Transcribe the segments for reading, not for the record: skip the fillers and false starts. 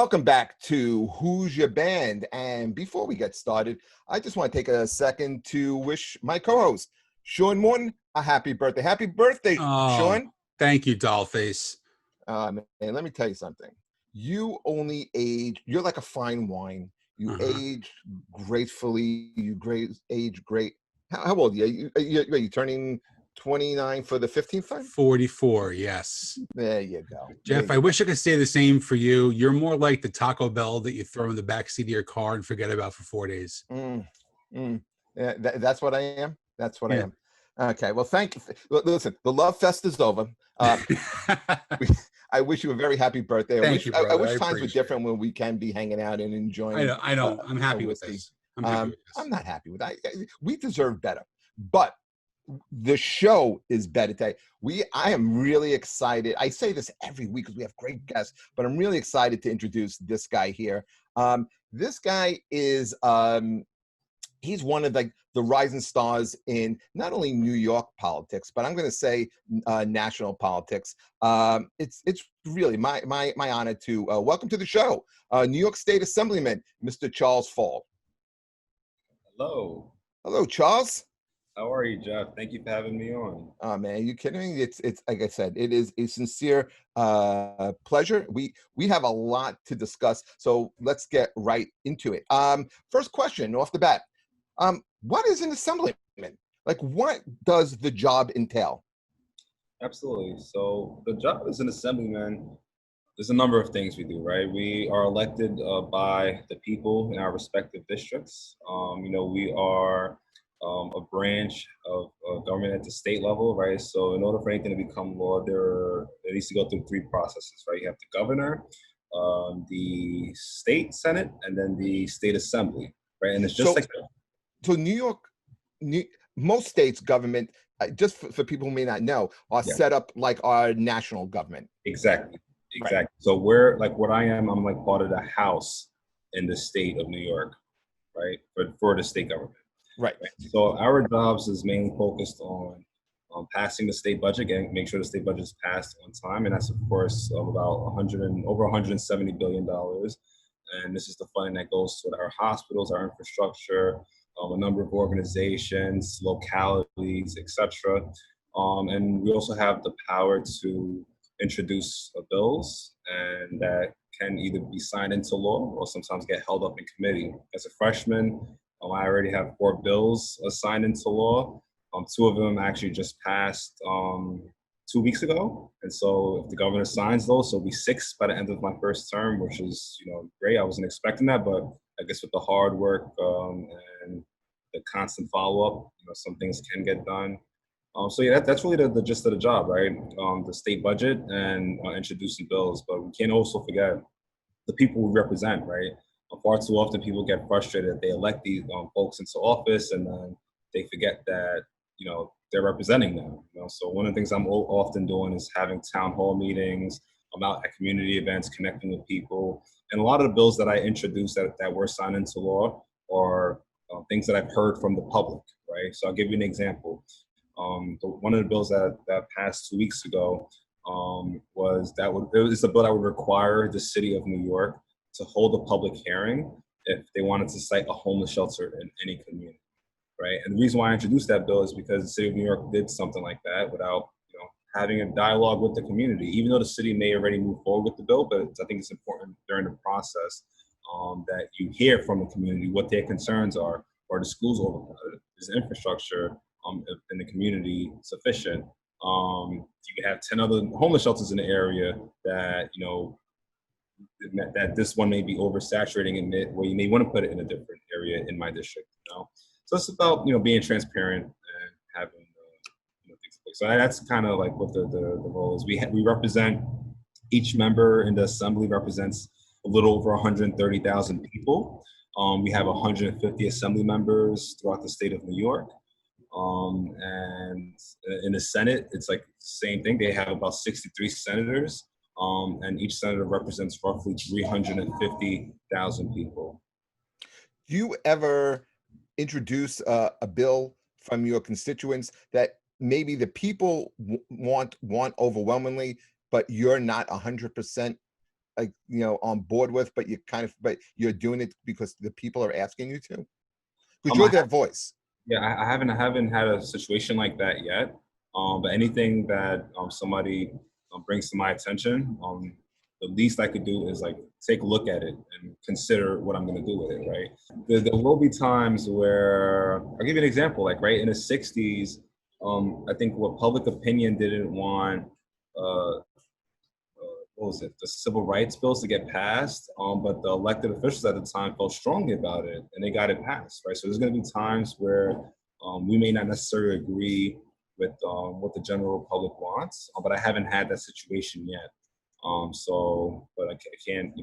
Welcome back to Who's Your Band? And before we get started, I just want to take a second to wish my co-host, Sean Morton, a happy birthday. Happy birthday, Sean. Thank you, Dollface. Man, let me tell you something. You only age, you're like a fine wine. You age gracefully, age great. How old are you? Are you turning 29 for the 15th time? 44, yes. There you go. Jeff, I wish I could say the same for you. You're more like the Taco Bell that you throw in the backseat of your car and forget about for 4 days. Yeah, that's what I am. That's what I am. Okay, well, thank you. Listen, the love fest is over. I wish you a very happy birthday. I wish times were different when we can be hanging out and enjoying. I know. I'm happy with this. I'm not happy with that. We deserve better, but the show is better today. I am really excited. I say this every week because we have great guests, but I'm really excited to introduce this guy here. This guy is he's one of the rising stars in not only New York politics, but I'm going to say national politics. It's really my honor to welcome to the show New York State Assemblyman, Mr. Charles Fall. Hello, Charles. How are you, Jeff? Thank you for having me on. Oh man, are you kidding me? It's like I said, it is a sincere pleasure. We have a lot to discuss, so let's get right into it. First question off the bat. What is an assemblyman? Like, what does the job entail? Absolutely. So the job as an assemblyman, there's a number of things we do, right? We are elected by the people in our respective districts. We are a branch of government at the state level, right? So in order for anything to become law, it needs to go through three processes, right? You have the governor, the state senate, and then the state assembly, right? And it's just So New York, most states' government, just for people who may not know, are set up like our national government. Exactly. Right. So what I am, I'm like part of the House in the state of New York, right? For the state government. Right. So our jobs is mainly focused on passing the state budget, make sure the state budget is passed on time, and that's of course about over $170 billion. And this is the funding that goes to our hospitals, our infrastructure, a number of organizations, localities, etc. And we also have the power to introduce bills, and that can either be signed into law or sometimes get held up in committee. As a freshman, I already have 4 bills signed into law. 2 of them actually just passed 2 weeks ago. And so if the governor signs those, it'll be 6 by the end of my first term, which is, great. I wasn't expecting that, but I guess with the hard work and the constant follow-up, some things can get done. That's really the gist of the job, right? The state budget and introducing bills, but we can't also forget the people we represent, right? Far too often people get frustrated that they elect these folks into office and then they forget that, they're representing them. So one of the things I'm often doing is having town hall meetings. I'm out at community events, connecting with people. And a lot of the bills that I introduced that were signed into law are things that I've heard from the public, right? So I'll give you an example. One of the bills that passed 2 weeks ago it's a bill that would require the city of New York to hold a public hearing if they wanted to cite a homeless shelter in any community, right? And the reason why I introduced that bill is because the city of New York did something like that without, having a dialogue with the community, even though the city may already move forward with the bill, but I think it's important during the process that you hear from the community what their concerns are, or the schools overcrowded, is infrastructure in the community sufficient. You could have 10 other homeless shelters in the area that, that this one may be oversaturating in it, where you may want to put it in a different area in my district. So it's about being transparent and having things like so. That's kind of like what the role is. We represent, each member in the assembly represents a little over 130,000 people. We have 150 assembly members throughout the state of New York. And in the Senate, it's like the same thing. They have about 63 senators. And each senator represents roughly 350,000 people. Do you ever introduce a bill from your constituents that maybe the people want overwhelmingly, but you're not 100% like, on board with, but but you're doing it because the people are asking you to? Because you're their voice. Yeah, I haven't had a situation like that yet. But anything that somebody brings to my attention, the least I could do is like take a look at it and consider what I'm going to do with it, right? There will be times where I'll give you an example, like right in the '60s, I think what public opinion didn't want, what was it, the civil rights bills to get passed, but the elected officials at the time felt strongly about it and they got it passed, right? So there's going to be times where we may not necessarily agree with what the general public wants, but I haven't had that situation yet. But I can't,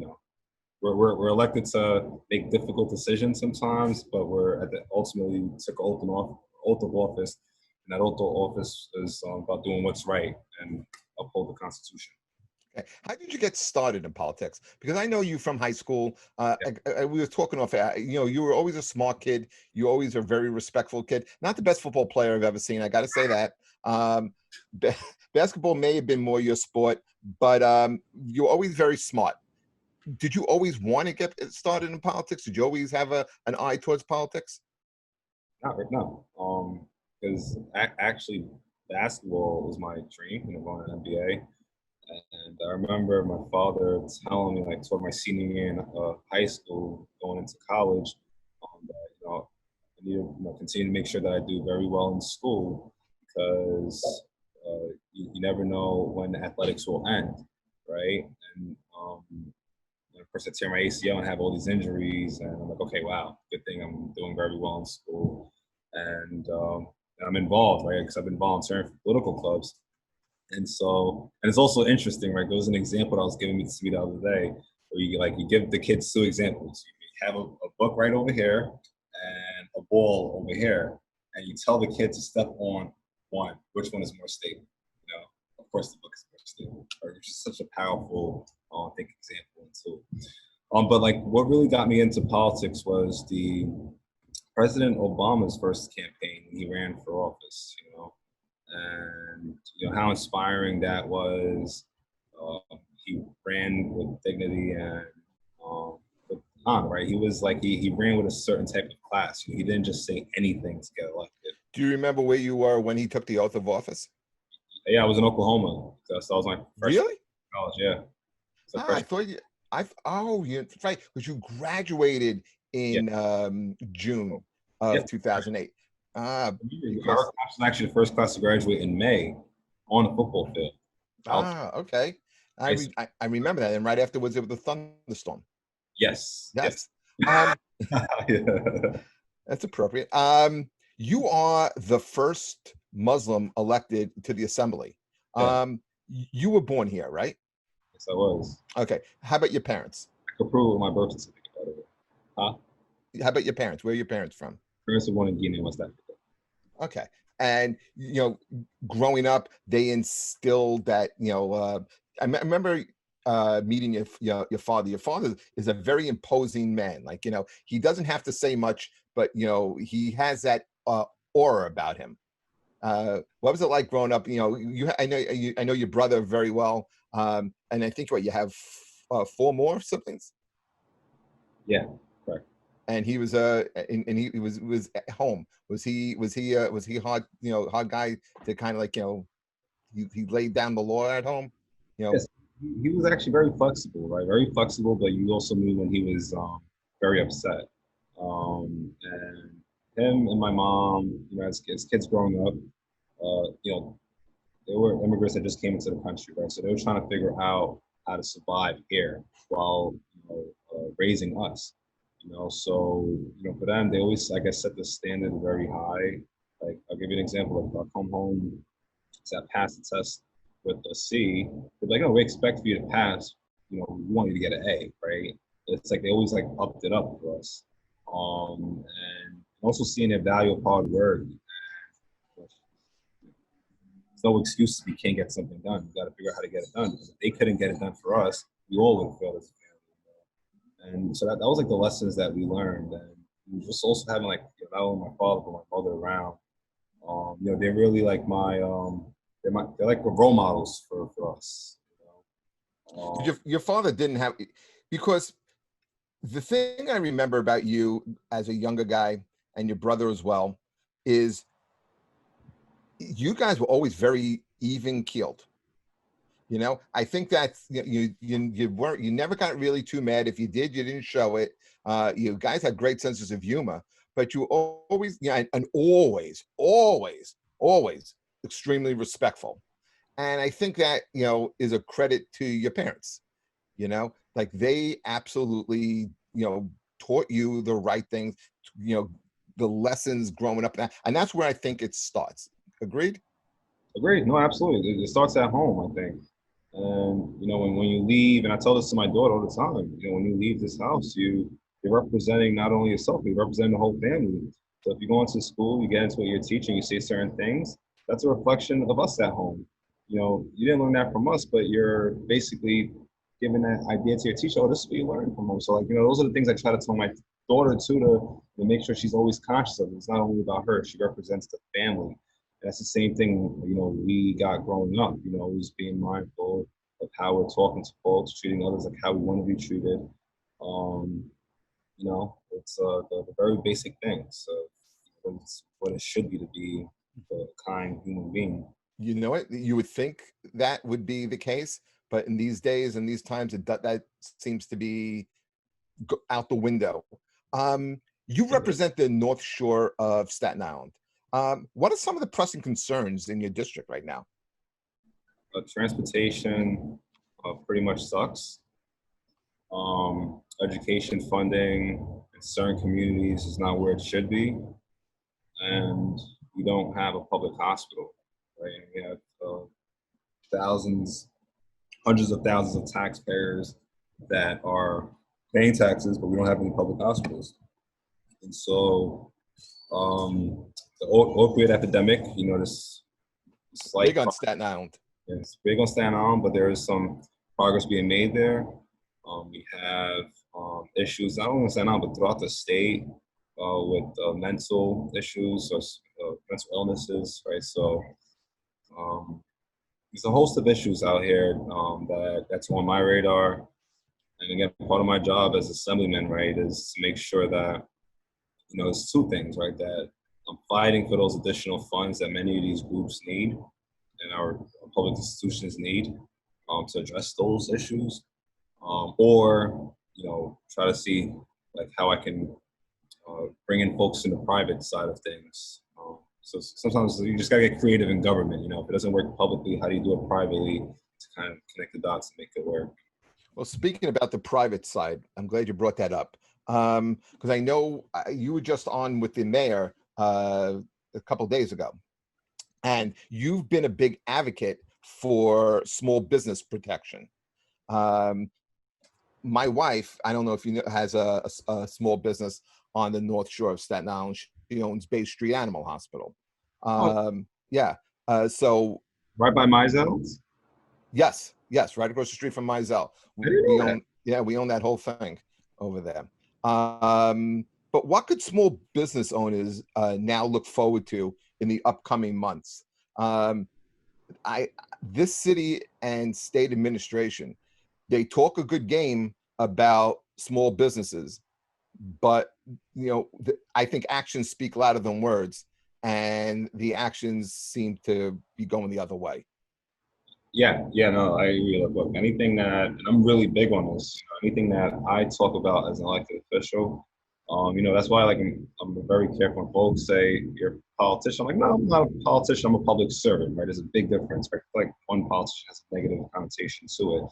we're elected to make difficult decisions sometimes, but we're ultimately took oath of office, and that oath of office is about doing what's right and uphold the Constitution. Okay. How did you get started in politics? Because I know you from high school. We were talking off. You were always a smart kid. You always a very respectful kid. Not the best football player I've ever seen. I got to say that. Basketball may have been more your sport, but you're always very smart. Did you always want to get started in politics? Did you always have an eye towards politics? Not right now, because actually basketball was my dream, going to NBA. And I remember my father telling me, like, toward my senior year in high school, going into college, that I need to continue to make sure that I do very well in school, because you never know when athletics will end, right? And of course, I tear my ACL and have all these injuries, and I'm like, okay, wow, good thing I'm doing very well in school, and I'm involved, right? Because I've been volunteering for political clubs. And it's also interesting, right? There was an example that was given to me the other day, where you give the kids two examples. You have a book right over here and a ball over here, and you tell the kids to step on one. Which one is more stable? Of course, the book is more stable. Right? Which is such a powerful, I think, example and tool. But like, what really got me into politics was the President Obama's first campaign when he ran for office. And how inspiring that was. He ran with dignity and with honor, right? He was like he ran with a certain type of class. He didn't just say anything to get elected. Do you remember where you were when he took the oath of office? Yeah, I was in Oklahoma. So that was my first really? college. Yeah. So I thought you. You're right, because you graduated in June of 2008. Our class was actually the first class to graduate in May on a football field. Okay. I remember that. And right afterwards, it was the thunderstorm. Yes. Yes. Yeah. That's appropriate. You are the first Muslim elected to the assembly. You were born here, right? Yes, I was. Okay. How about your parents? I could prove with my birth certificate, by the way. Huh? How about your parents? Where are your parents from? Parents were born in Guinea, West Africa. Okay. And, growing up, they instilled that, I remember meeting your father. Your father is a very imposing man. Like, he doesn't have to say much, but, he has that aura about him. What was it like growing up? I know your brother very well. And I think you have 4 more siblings. Yeah, correct. And he was and he was at home. Was he hard, hard guy to kind of like, he laid down the law at home? Yes, he was actually very flexible, right? Very flexible, but you also knew when he was very upset. And him and my mom, as kids growing up, they were immigrants that just came into the country, right? So they were trying to figure out how to survive here while raising us. So for them, they always, I guess, set the standard very high. Like, I'll give you an example. Like, I'll come home, I pass the test with a C. They're like, "Oh, we expect for you to pass. We want you to get an A, right?" It's like they always like upped it up for us. And also seeing the value of hard work. There's no excuses we can't get something done. We got to figure out how to get it done. Because if they couldn't get it done for us, we all would fail as a family. And so that was like the lessons that we learned. And we just also having like not only my father but my mother around. They're really like they're like role models for us. Your father didn't have, because the thing I remember about you as a younger guy and your brother as well is you guys were always very even keeled. You know, I think that's you never got really too mad. If you did, you didn't show it. You guys had great senses of humor, but you always, and always extremely respectful. And I think that, is a credit to your parents. Like they absolutely, taught you the right things, you know, the lessons growing up, and that's where I think it starts. Agreed? Agreed. No, absolutely. It starts at home, I think. And when you leave, and I tell this to my daughter all the time, when you leave this house, you're representing not only yourself, you're representing the whole family. So if you go into school, you get into what you're teaching, you say certain things, that's a reflection of us at home. You didn't learn that from us, but you're basically giving that idea to your teacher. Oh, this is what you learned from home. So those are the things I try to tell my daughter too, to make sure she's always conscious of it. It's not only about her, she represents the family. That's the same thing, we got growing up, always being mindful of how we're talking to folks, treating others like how we want to be treated. It's the very basic things of what it should be a kind human being. You know it. You would think that would be the case, but in these days and these times, that seems to be out the window. You represent the North Shore of Staten Island. What are some of the pressing concerns in your district right now? Transportation pretty much sucks. Education funding in certain communities is not where it should be. And we don't have a public hospital, right? And we have hundreds of thousands of taxpayers that are paying taxes, but we don't have any public hospitals. And so the opioid epidemic, this slight big on Staten Island. It's big on Staten Island, but there is some progress being made there. We have issues not only in Staten Island, but throughout the state with mental issues or mental illnesses, right? So there's a host of issues out here that's on my radar. And again, part of my job as Assemblyman, right, is to make sure that, it's two things, right, that I'm fighting for those additional funds that many of these groups need and our public institutions need to address those issues, or try to see how I can bring in folks in the private side of things. So sometimes you just gotta get creative in government. If it doesn't work publicly, how do you do it privately to kind of connect the dots and make it work? Well, speaking about the private side, I'm glad you brought that up, because I know you were just on with the mayor a couple of days ago, and you've been a big advocate for small business protection. My wife, I don't know if you know, has a small business on the North Shore of Staten Island. She owns Bay Street Animal Hospital. Yeah. So right by Meisel's? Yes, right across the street from Mizell. We own that whole thing over there. But what could small business owners now look forward to in the upcoming months? This city and state administration, they talk a good game about small businesses, but I think actions speak louder than words, and the actions seem to be going the other way. Yeah, no, I agree. Look, anything that, and I'm really big on this, anything that I talk about as an elected official, that's why I'm very careful when folks say you're a politician. I'm like, no, I'm not a politician, I'm a public servant, right? There's a big difference, right? Like one politician has a negative connotation to it.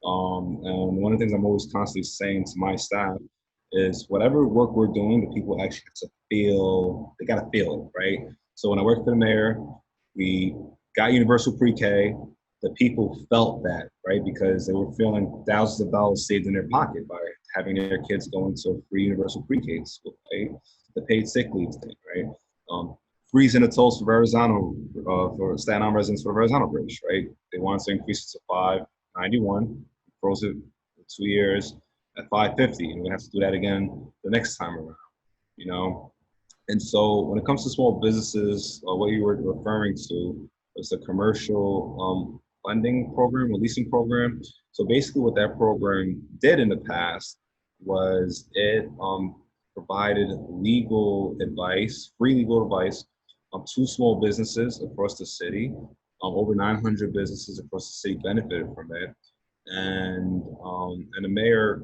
And one of the things I'm always constantly saying to my staff is whatever work we're doing, the people actually have to feel, they gotta feel it, right? So when I worked for the mayor, we got universal pre-K. The people felt that, right? Because they were feeling thousands of dollars saved in their pocket by having their kids go into a free universal pre-K school, right? The paid sick leave thing, right? Freezing the tolls for Verrazano, for Staten Island residents for the Verrazano Bridge, right? They wanted to increase it to $5.91, froze it for 2 years at $5.50, and we're gonna have to do that again the next time around, And so when it comes to small businesses, what you were referring to was the commercial lending program, a leasing program. So basically what that program did in the past was it provided legal advice, free legal advice to small businesses across the city. Over 900 businesses across the city benefited from it. And the mayor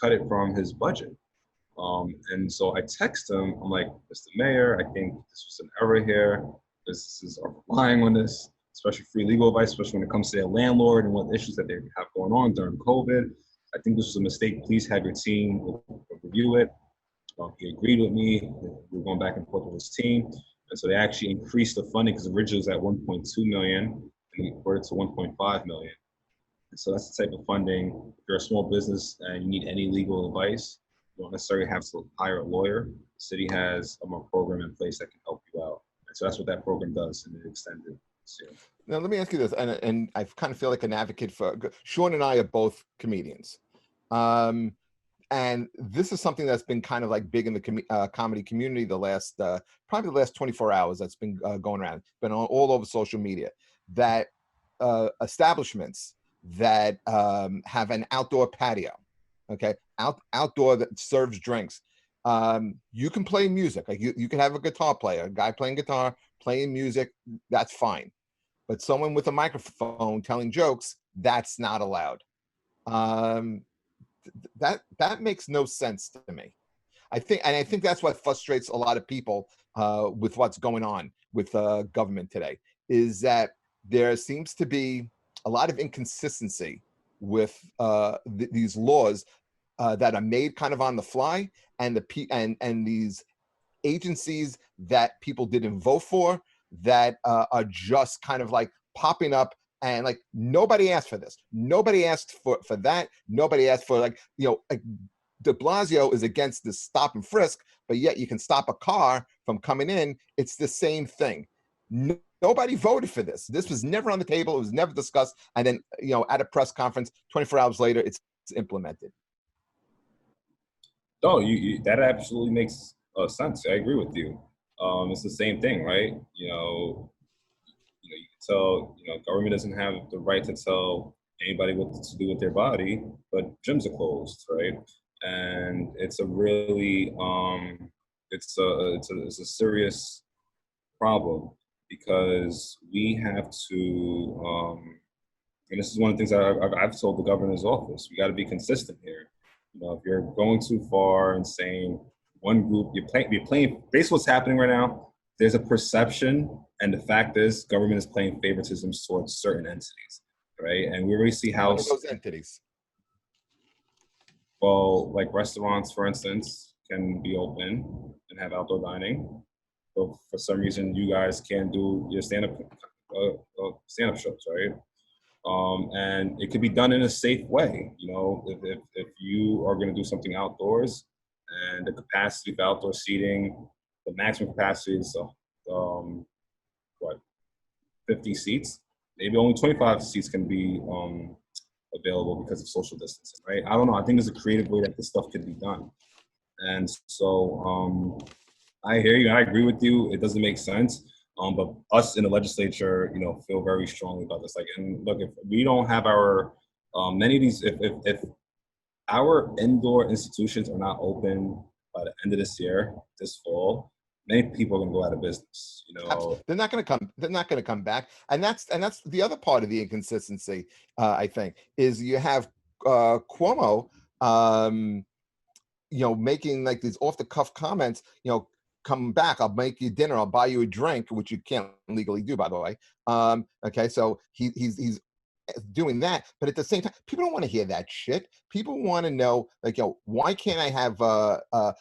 cut it from his budget. And so I text him, I'm like, Mr. Mayor, I think this was an error here. Businesses are relying on this, especially free legal advice, especially when it comes to their landlord and what issues that they have going on during COVID. I think this was a mistake. Please have your team review it. He agreed with me. We were going back and forth with his team. And so they actually increased the funding because originally it was at 1.2 million and we brought it to 1.5 million. And so that's the type of funding. If you're a small business and you need any legal advice, you don't necessarily have to hire a lawyer. The city has a program in place that can help you out. And so that's what that program does, and it extended this year. Now, let me ask you this, and I kind of feel like an advocate for, Sean and I are both comedians. And this is something that's been kind of like big in the comedy community the last, probably the last 24 hours that's been going around, been all over social media, that establishments that have an outdoor patio, okay, outdoor that serves drinks. You can play music, like you can have a guitar player, a guy playing guitar, playing music, that's fine. But someone with a microphone telling jokes, that's not allowed. That makes no sense to me. I think that's what frustrates a lot of people with what's going on with government today, is that there seems to be a lot of inconsistency with these laws that are made kind of on the fly, and and these agencies that people didn't vote for that are just kind of like popping up, and like nobody asked for this, nobody asked for that, nobody asked for, like, like de Blasio is against this stop and frisk, but yet you can stop a car from coming in. It's the same thing. Nobody voted for this. This was never on the table. It was never discussed. And then, at a press conference, 24 hours later, it's implemented. No, that absolutely makes sense. I agree with you. It's the same thing, right? You can tell, government doesn't have the right to tell anybody what to do with their body, but gyms are closed, right? And it's a really, it's a serious problem, because we have to, and this is one of the things that I've told the governor's office, we got to be consistent here. If you're going too far and saying one group, you're playing, basically what's happening right now, there's a perception, and the fact is government is playing favoritism towards certain entities, right? And we already see how— What are those entities? Well, like restaurants, for instance, can be open and have outdoor dining, but for some reason you guys can't do your stand-up shows, right? And it could be done in a safe way. If you are going to do something outdoors, and the capacity of outdoor seating, the maximum capacity is 50 seats. Maybe only 25 seats can be available because of social distancing, right? I don't know. I think there's a creative way that this stuff could be done. And so I hear you. I agree with you. It doesn't make sense. But us in the legislature, feel very strongly about this. Like, and look, if we don't have our, many of these, if our indoor institutions are not open by the end of this year, this fall, many people are going to go out of business. They're not going to come. They're not going to come back. And that's the other part of the inconsistency. I think is you have Cuomo, making like these off the cuff comments. Come back, I'll make you dinner, I'll buy you a drink, which you can't legally do, by the way. Okay, so he's doing that, but at the same time, people don't want to hear that shit. People want to know, like, why can't I have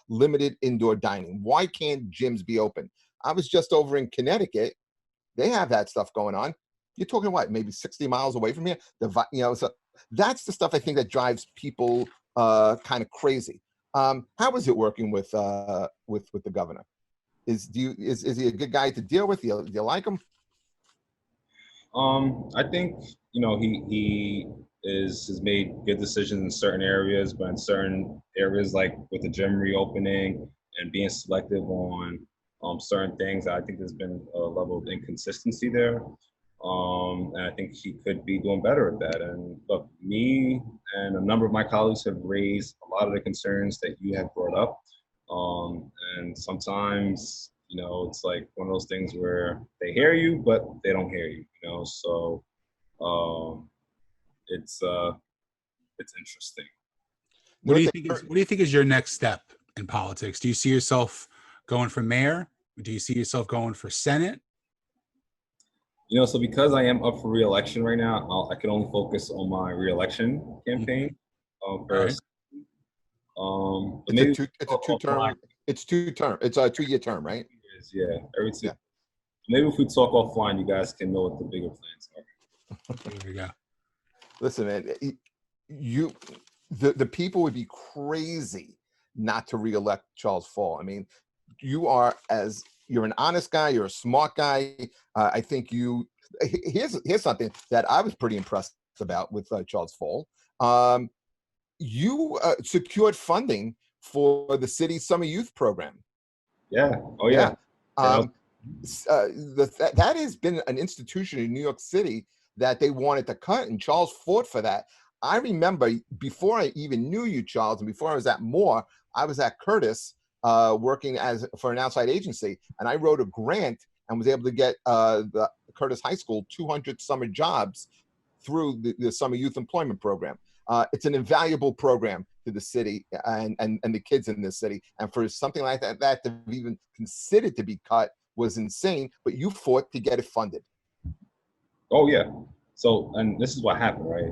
limited indoor dining? Why can't gyms be open? I was just over in Connecticut. They have that stuff going on. You're talking what, maybe 60 miles away from here? So that's the stuff I think that drives people kind of crazy. How is it working with the governor? Is he a good guy to deal with? Do you like him? I think he has made good decisions in certain areas, but in certain areas, like with the gym reopening and being selective on certain things, I think there's been a level of inconsistency there. And I think he could be doing better at that. And look, me and a number of my colleagues have raised a lot of the concerns that you have brought up. And sometimes, it's like one of those things where they hear you, but they don't hear you, so it's interesting. What do you think is your next step in politics? Do you see yourself going for mayor? Do you see yourself going for Senate? So because I am up for re-election right now, I can only focus on my re-election campaign first. But maybe it's a 2-year term, right? Yeah, every 2. Yeah. Maybe if we talk offline, you guys can know what the bigger plans are. There we go. Listen, man, the people would be crazy not to re-elect Charles Fall. I mean, you're an honest guy, you're a smart guy. I think here's something that I was pretty impressed about with Charles Fall. You secured funding for the city's summer youth program. Yeah. Oh yeah. That has been an institution in New York City that they wanted to cut, and Charles fought for that. I remember before I even knew you, Charles, and before I was at Moore, I was at Curtis working for an outside agency, and I wrote a grant and was able to get the Curtis High School 200 summer jobs through the summer youth employment program. It's an invaluable program to the city and the kids in this city. And for something like that to be even considered to be cut was insane, but you fought to get it funded. Oh yeah. So, and this is what happened, right?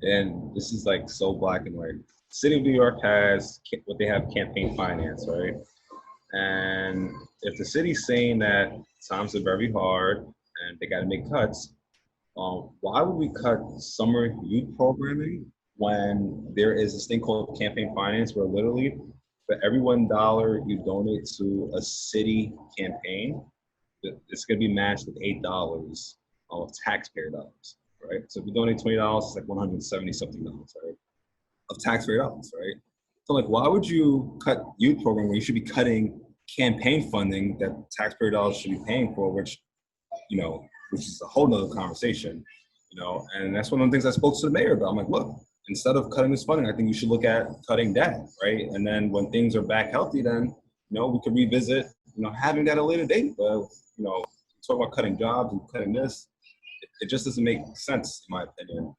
And this is like so black and white. City of New York has what they have campaign finance, right? And if the city's saying that times are very hard and they got to make cuts, why would we cut summer youth programming when there is this thing called campaign finance, where literally for every $1 you donate to a city campaign, it's going to be matched with $8 of taxpayer dollars, right? So if you donate $20, it's like $170 something, right? Of taxpayer dollars, right? So like, why would you cut youth program when you should be cutting campaign funding that taxpayer dollars should be paying for, which is a whole nother conversation, and that's one of the things I spoke to the mayor about. I'm like, look, instead of cutting this funding, I think you should look at cutting that, right? And then when things are back healthy, then, we could revisit, having that at a later date. But, talk about cutting jobs and cutting this, it just doesn't make sense, in my opinion.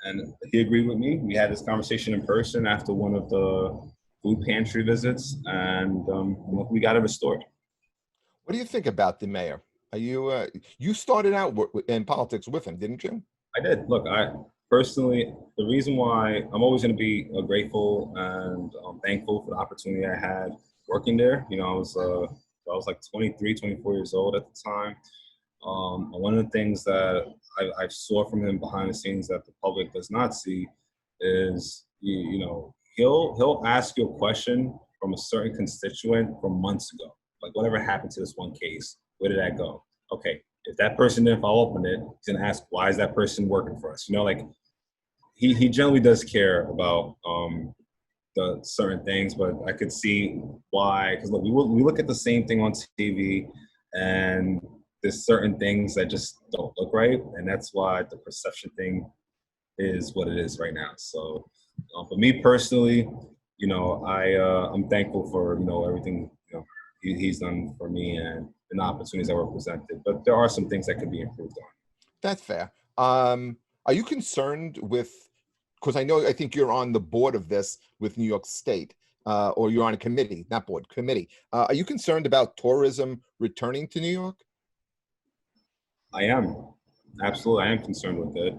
And he agreed with me. We had this conversation in person after one of the food pantry visits, and we got it restored. What do you think about the mayor? Are you started out in politics with him, didn't you? I did. Look, I personally, the reason why I'm always going to be grateful and thankful for the opportunity I had working there. I was like 23, 24 years old at the time. One of the things that I saw from him behind the scenes that the public does not see is, he'll ask you a question from a certain constituent from months ago. Like, whatever happened to this one case? Where did that go? Okay, if that person didn't follow up on it, he's gonna ask, why is that person working for us? He generally does care about the certain things, but I could see why. Because look, we look at the same thing on TV, and there's certain things that just don't look right, and that's why the perception thing is what it is right now. So, for me personally, I'm thankful for everything he's done for me and the opportunities that were presented. But there are some things that could be improved on. That's fair. Are you concerned with? Because I think you're on the board of this with New York State, or you're on a committee, not board, committee. Are you concerned about tourism returning to New York? I am. Absolutely. I am concerned with it.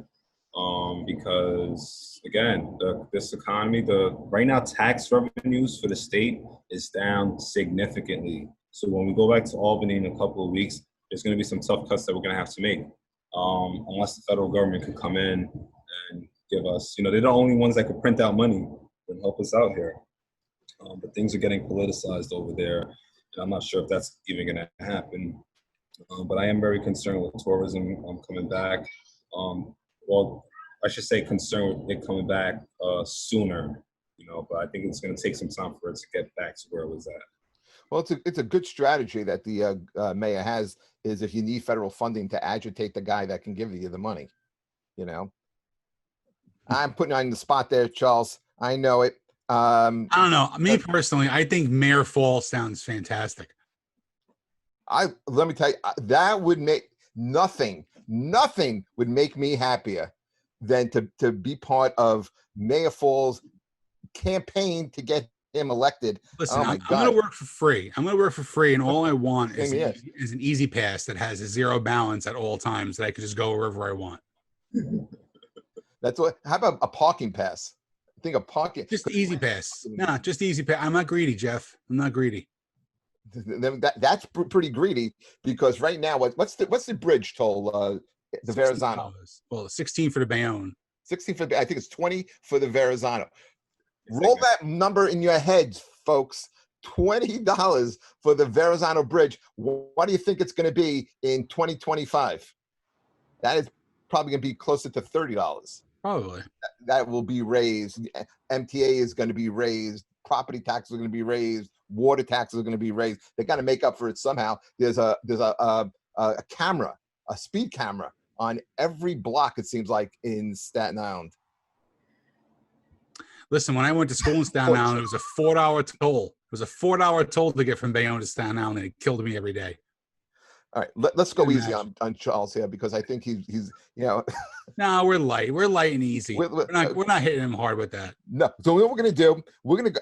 Because again, this economy, right now tax revenues for the state is down significantly. So when we go back to Albany in a couple of weeks, there's going to be some tough cuts that we're going to have to make, unless the federal government can come in and give us, they're the only ones that could print out money and help us out here. But things are getting politicized over there, and I'm not sure if that's even going to happen. But I am very concerned with tourism coming back. Well, I should say concerned with it coming back sooner, but I think it's going to take some time for it to get back to where it was at. Well, it's a good strategy that the mayor has, is if you need federal funding to agitate the guy that can give you the money. You know, I'm putting you on the spot there, Charles. I know it. I don't know. Me personally, I think Mayor Fall sounds fantastic. Let me tell you, that would make nothing would make me happier than to be part of Mayor Fall's campaign to get him elected. Listen, I'm going to work for free. I'm going to work for free, and all I want is an easy pass that has a zero balance at all times that I can just go wherever I want. That's what. How about a parking pass? I think a parking. Just easy pass. Nah, just easy pass. I'm not greedy, Jeff. I'm not greedy. That's pretty greedy, because right now, what's the bridge toll? The Verrazano. Well, 16 for the Bayonne. 16 for I think it's 20 for the Verrazano. Roll that number in your heads, folks. $20 for the Verrazano Bridge. What do you think it's going to be in 2025? That is probably going to be closer to $30. Probably. That will be raised. MTA is going to be raised. Property taxes are going to be raised. Water taxes are going to be raised. They got to make up for it somehow. There's a camera, a speed camera on every block, it seems like, in Staten Island. Listen, when I went to school in Staten Island, it was a $4 toll. It was a $4 toll to get from Bayonne to Staten Island, and it killed me every day. All right, let's go easy on Charles here, because I think he's you know. No, we're light. We're light and easy. We're not hitting him hard with that. No. So what we're gonna do?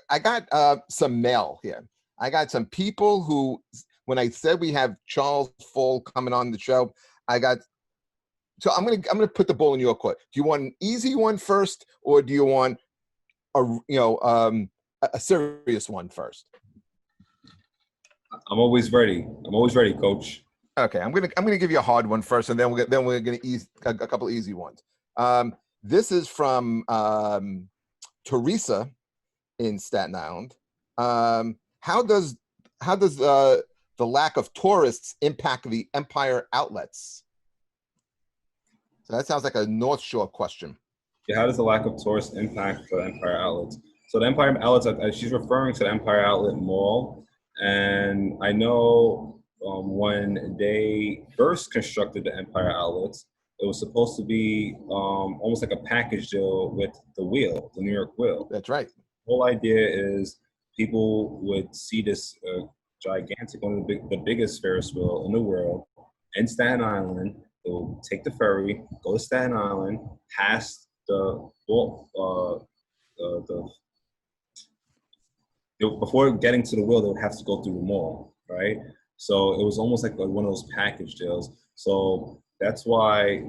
I got some mail here. I got some people who, when I said we have Charles Fall coming on the show, so I'm gonna put the ball in your court. Do you want an easy one first, or do you want a serious one first? I'm always ready. Coach. Okay, I'm gonna give you a hard one first, and then we're gonna ease a couple of easy ones. This is from Teresa in Staten Island. How does the lack of tourists impact the Empire outlets? So that sounds like a North Shore question. Yeah, how does the lack of tourists impact the Empire outlets? So the Empire outlets, she's referring to the Empire Outlet Mall, and I know. When they first constructed the Empire outlets, it was supposed to be almost like a package deal with the Wheel, the New York Wheel. That's right. The whole idea is people would see this gigantic, one of the biggest Ferris wheel in the world in Staten Island. They will take the ferry, go to Staten Island, past before getting to the wheel, they would have to go through the mall, right? So it was almost like one of those package deals. So that's why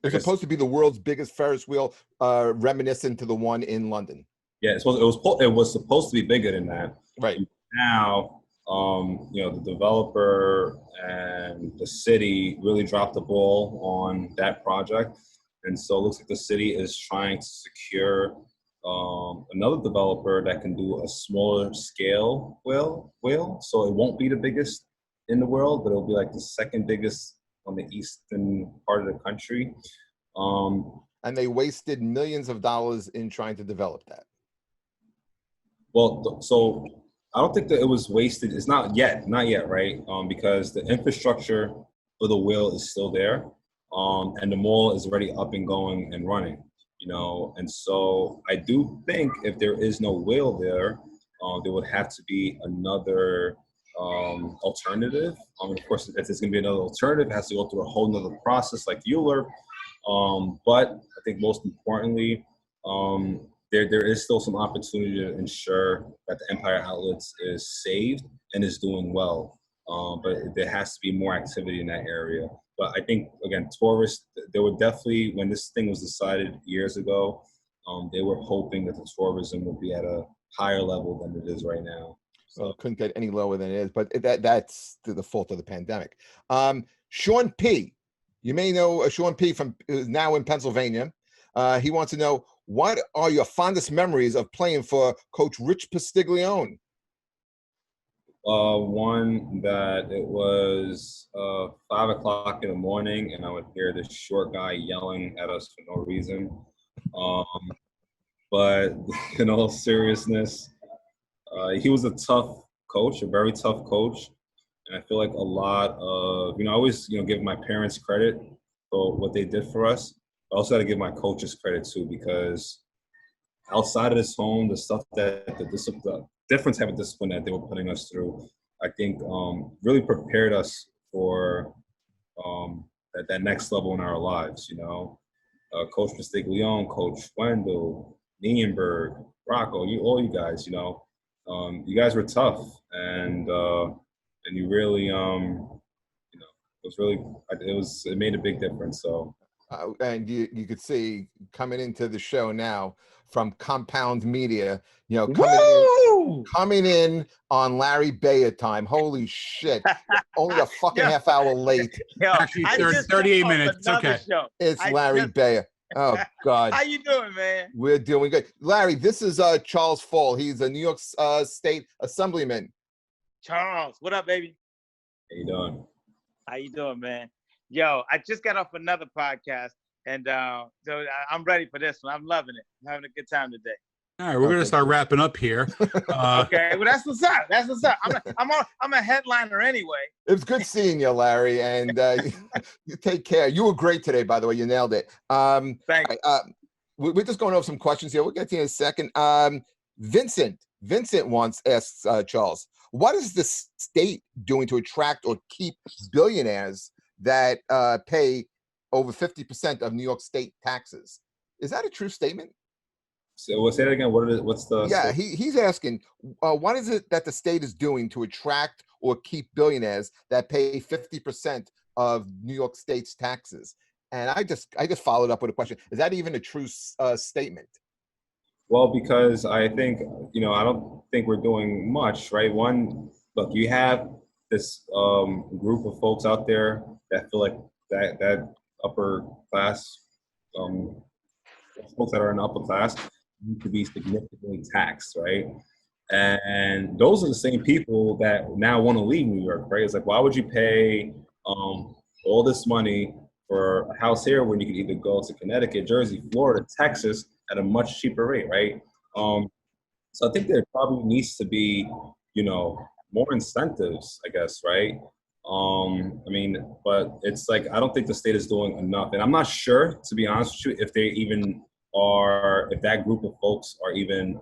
it's supposed to be the world's biggest Ferris wheel, reminiscent to the one in London. Yeah, it was supposed to be bigger than that. Right. Now, the developer and the city really dropped the ball on that project, and so it looks like the city is trying to secure another developer that can do a smaller scale wheel, so it won't be the biggest in the world, but it'll be like the second biggest on the eastern part of the country. And they wasted millions of dollars in trying to develop that. Well, so I don't think that it was wasted. It's not yet, right? Because the infrastructure for the wheel is still there, and the mall is already up and going and running. And so I do think if there is no wheel there would have to be another alternative. Of course, if there's going to be another alternative, it has to go through a whole nother process like Euler. But I think most importantly, there is still some opportunity to ensure that the Empire Outlets is saved and is doing well. But there has to be more activity in that area. But I think, again, tourists, they were definitely, when this thing was decided years ago, they were hoping that the tourism would be at a higher level than it is right now. So it couldn't get any lower than it is, but that's the fault of the pandemic. Sean P. You may know Sean P. from now in Pennsylvania. He wants to know, what are your fondest memories of playing for Coach Rich Pastiglione? One that it was 5 o'clock in the morning, and I would hear this short guy yelling at us for no reason. But in all seriousness, he was a tough coach, a very tough coach. And I feel like a lot of, I always, give my parents credit for what they did for us. I also got to give my coaches credit too, because outside of this home, the stuff that the different type of discipline that they were putting us through, I think really prepared us for that next level in our lives, Coach Castiglione, Coach Wendell, Nienberg, Rocco, all you guys, you guys were tough, and you really, it made a big difference. So, and you could see coming into the show now from Compound Media, coming in on Larry Beyah time. Holy shit! Only a fucking half hour late. Actually, 38 minutes. It's okay. It's Larry Beyah. Oh God. How you doing, man? We're doing good. Larry, this is Charles Fall. He's a New York State Assemblyman. Charles, what up, baby? How you doing? How you doing, man? Yo, I just got off another podcast, and so I'm ready for this one. I'm loving it. I'm having a good time today. All right, we're gonna start wrapping up here. Okay, well that's what's up. That's what's up. I'm a headliner anyway. It was good seeing you, Larry, and you take care. You were great today, by the way. You nailed it. Thanks. We're just going over some questions here. We'll get to you in a second. Vincent once asks Charles, what is the state doing to attract or keep billionaires that pay over 50% of New York State taxes? Is that a true statement? So we'll say that again. What's the? Yeah, he's asking, what is it that the state is doing to attract or keep billionaires that pay 50% of New York State's taxes? And I just followed up with a question: is that even a true statement? Well, because I think I don't think we're doing much, right? One, look, you have this group of folks out there that feel like that upper class, folks that are in the upper class need to be significantly taxed, right? And those are the same people that now want to leave New York, right? It's like, why would you pay all this money for a house here when you could either go to Connecticut, Jersey, Florida, Texas at a much cheaper rate, right? So I think there probably needs to be, more incentives, I guess, right? But it's like, I don't think the state is doing enough. And I'm not sure, to be honest with you, if they even are, if that group of folks are even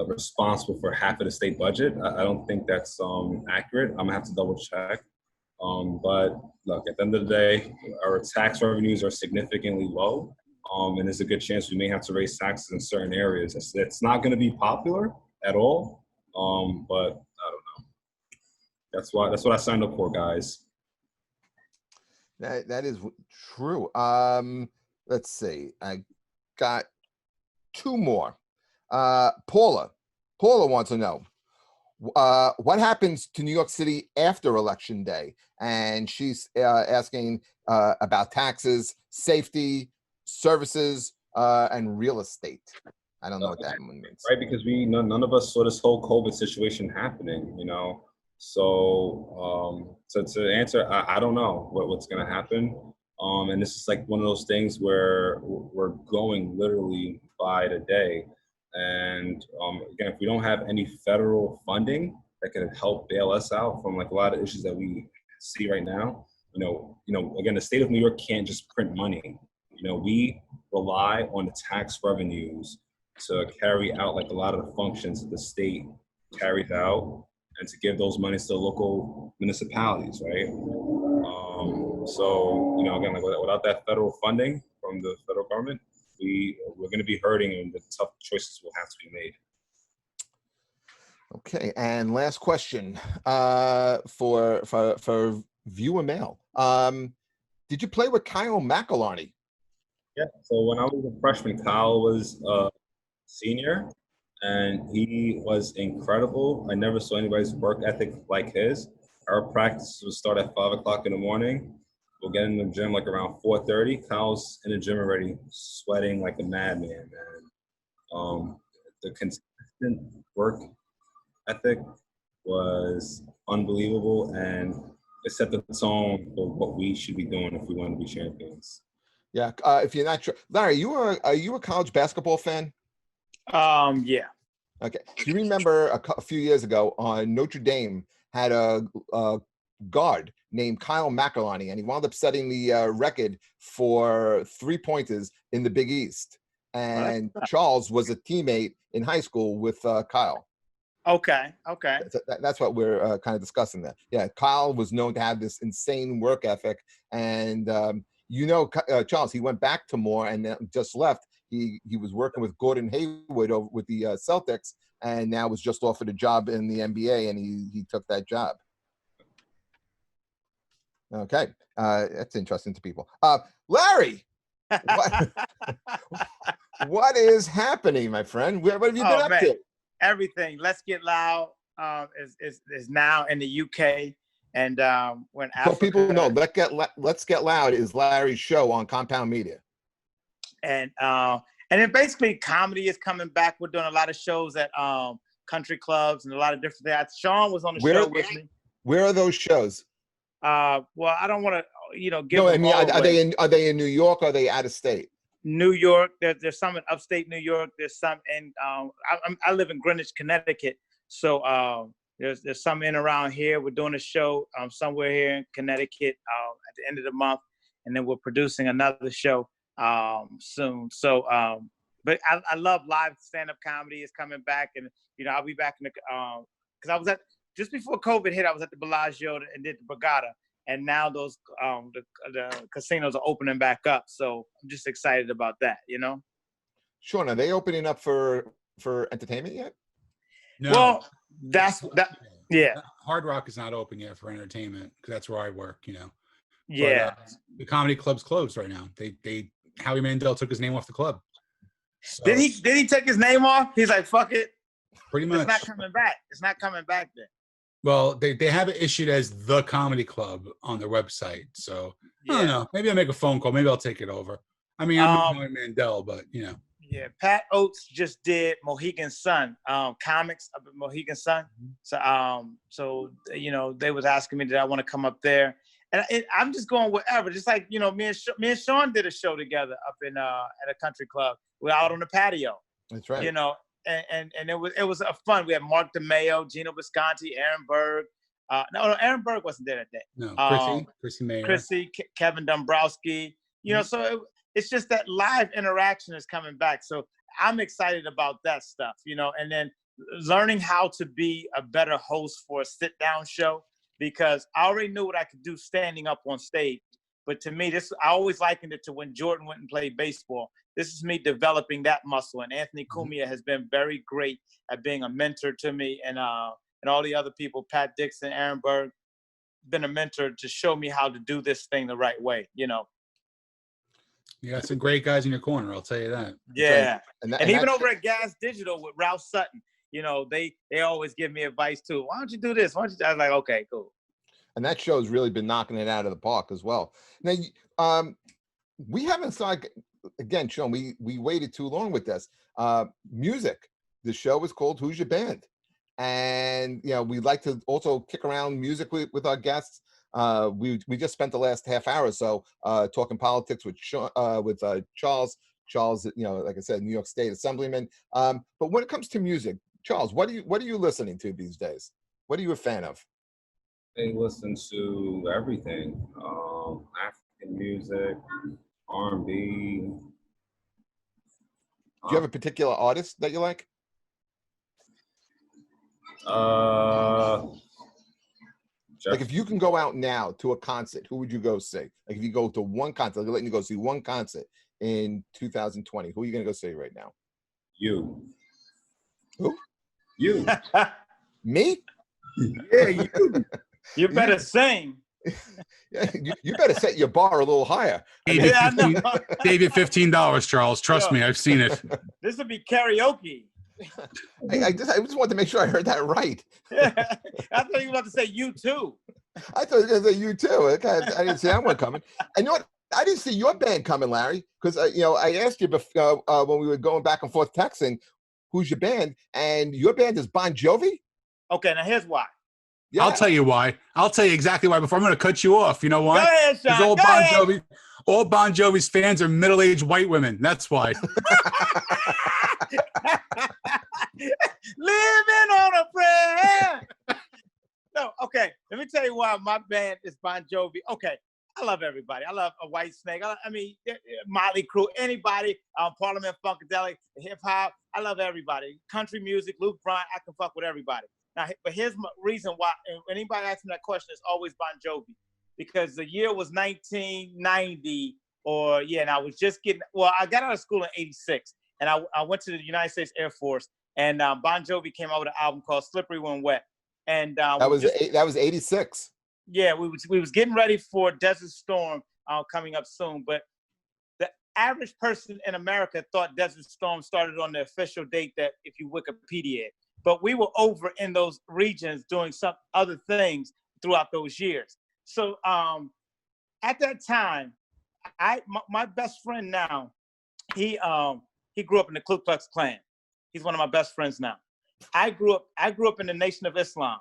responsible for half of the state budget. I don't think that's accurate. I'm gonna have to double check. But look, at the end of the day, our tax revenues are significantly low. And there's a good chance we may have to raise taxes in certain areas. It's not gonna be popular at all. But I don't know. That's what I signed up for, guys. That is true. Let's see. I got two more. Paula wants to know what happens to New York City after Election Day, and she's asking about taxes, safety, services, and real estate. I don't know what that one means. Right, because none of us saw this whole COVID situation happening, So to answer, I don't know what's going to happen. And this is like one of those things where we're going literally by the day. And again, if we don't have any federal funding that can help bail us out from like a lot of issues that we see right now, again, the state of New York can't just print money. We rely on the tax revenues to carry out like a lot of the functions that the state carries out and to give those monies to local municipalities, right? So, again, like without that federal funding from the federal government, we're going to be hurting, and the tough choices will have to be made. Okay, and last question for viewer mail. Did you play with Kyle McAlarney? Yeah. So when I was a freshman, Kyle was a senior, and he was incredible. I never saw anybody's work ethic like his. Our practice would start at 5 o'clock in the morning. We'll get in the gym like around 4:30. Kyle's in the gym already, sweating like a madman, man. The consistent work ethic was unbelievable, and it set the tone for what we should be doing if we want to be champions. Yeah. If you're not sure, Larry, are you a college basketball fan? Yeah. Okay. Do you remember a few years ago on Notre Dame had a guard named Kyle McElhonney, and he wound up setting the record for 3-pointers in the Big East. And Charles was a teammate in high school with Kyle. Okay. That's what we're kind of discussing there. Yeah, Kyle was known to have this insane work ethic, and Charles, he went back to Moore and then just left. He was working with Gordon Hayward over with the Celtics, and now was just offered a job in the NBA, and he took that job. Okay, that's interesting to people. Larry, what is happening, my friend? What have you been up to? Everything. Let's Get Loud is now in the UK, and when Africa, so people know, Let's Get Loud is Larry's show on Compound Media, and then basically comedy is coming back. We're doing a lot of shows at country clubs and a lot of different things. Sean was on the show with me. Where are those shows? Well, I don't want to, give. No, I mean, are they in New York? Or are they out of state? New York. There's some in upstate New York. There's some in. I live in Greenwich, Connecticut. So there's some in around here. We're doing a show somewhere here in Connecticut at the end of the month, and then we're producing another show soon. So, but I love live stand-up comedy. Is coming back, and I'll be back in the because I was at just before COVID hit. I was at the Blasio and did the Borgata. And now those the casinos are opening back up, so I'm just excited about that. Sean, are they opening up for entertainment yet? No. Well, that's that. Yeah. Hard Rock is not open yet for entertainment because that's where I work. Yeah. But, the comedy club's closed right now. They Howie Mandel took his name off the club. So, did he take his name off? He's like, fuck it. Pretty much. It's not coming back. It's not coming back then. Well, they have it issued as the comedy club on their website. So I don't know. Maybe I'll make a phone call. Maybe I'll take it over. I mean, I'm Howie Mandel, but Yeah, Pat Oates just did Mohegan Sun comics up at Mohegan Sun. So they was asking me did I want to come up there, and I'm just going wherever. Just like me and Sean did a show together up in at a country club. We're out on the patio. That's right. And it was a fun. We had Mark DeMeo, Gino Visconti, Aaron Berg. No, Aaron Berg wasn't there that day. No, Chrissy Mayer. Kevin Dombrowski. So it's just that live interaction is coming back. So I'm excited about that stuff, and then learning how to be a better host for a sit-down show, because I already knew what I could do standing up on stage. But to me, I always likened it to when Jordan went and played baseball. This is me developing that muscle. And Anthony Cumia has been very great at being a mentor to me, and all the other people, Pat Dixon, Aaron Berg, been a mentor to show me how to do this thing the right way, You got some great guys in your corner, I'll tell you that. Yeah. And even over at Gas Digital with Ralph Sutton, they always give me advice too. Why don't you do this? I was like, okay, cool. And that show's really been knocking it out of the park as well. Now, we haven't started, again, Sean, we waited too long with this. Music. The show is called Who's Your Band? And, we like to also kick around music with our guests. We just spent the last half hour or so talking politics with Charles. Charles, like I said, New York State Assemblyman. But when it comes to music, Charles, what are you listening to these days? What are you a fan of? I listen to everything. African music, R&B. Do you have a particular artist that you like? Like if you can go out now to a concert, who would you go see? Like if you go to one concert, they're letting you go see one concert in 2020, who are you going to go see right now? You. Who? You. Me? Yeah, you. You better sing. Yeah, you better set your bar a little higher. David, $15, Charles. Trust me, I've seen it. This would be karaoke. I just wanted to make sure I heard that right. Yeah, I thought you were about to say you too. I thought you were going to say you too. Okay, I didn't see that one coming. And you know what? I didn't see your band coming, Larry, because I asked you before when we were going back and forth texting, who's your band? And your band is Bon Jovi. Okay, now here's why. Yeah. I'll tell you why. I'll tell you exactly why. Before I'm going to cut you off. You know why? Go ahead, Sean. All Bon Jovi's fans are middle-aged white women. That's why. living on a prayer. No, okay. Let me tell you why my band is Bon Jovi. Okay, I love everybody. I love a White Snake. I mean, Motley Crue, anybody, Parliament Funkadelic, hip hop. I love everybody. Country music, Luke Bryan. I can fuck with everybody. Now, but here's my reason why. And when anybody asks me that question, it's always Bon Jovi, because the year was 1990, and I was just getting. Well, I got out of school in '86, and I went to the United States Air Force, and Bon Jovi came out with an album called "Slippery When Wet." And that was 86. Yeah, we was getting ready for Desert Storm coming up soon, but the average person in America thought Desert Storm started on the official date that if you Wikipedia it. But we were over in those regions doing some other things throughout those years. So at that time, my best friend now, he grew up in the Ku Klux Klan. He's one of my best friends now. I grew up in the Nation of Islam.